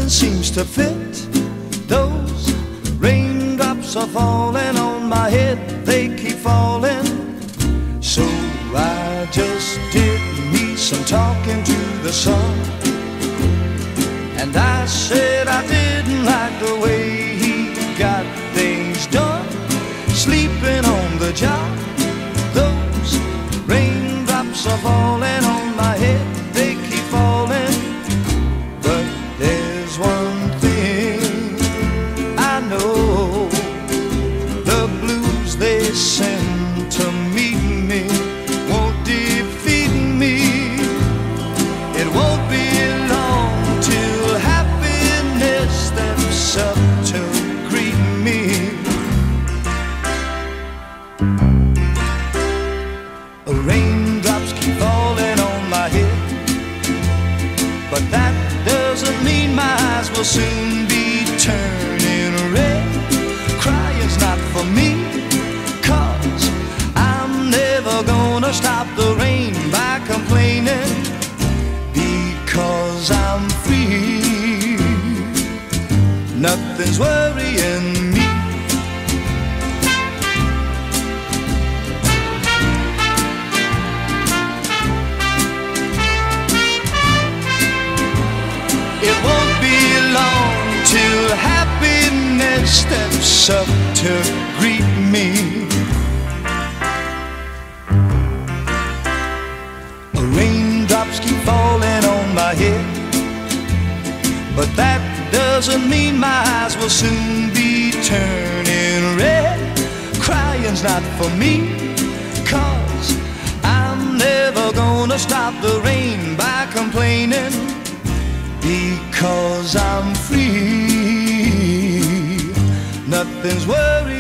nothing seems to fit. Those raindrops are falling on my head, they keep falling. So I just did me some talking to the sun, and I said I didn't like the way he got things done, sleeping on the job. Those raindrops are falling on my head, they keep falling. But there's one thing I know, the blues they send to meet me won't defeat me. It won't be long till happiness steps up to greet me. Raindrops keep falling on my head, but that doesn't mean my eyes will soon be turning red. Crying's not for me, 'cause I'm never gonna stop the rain by complaining, because I'm free. Nothing's worrying me. It won't be long till happiness steps up to greet me. Raindrops keep falling on my head, but that doesn't mean my eyes will soon be turning red. Crying's not for me, 'cause I'm never gonna stop the rain by complaining, because I'm free. Nothing's worrying.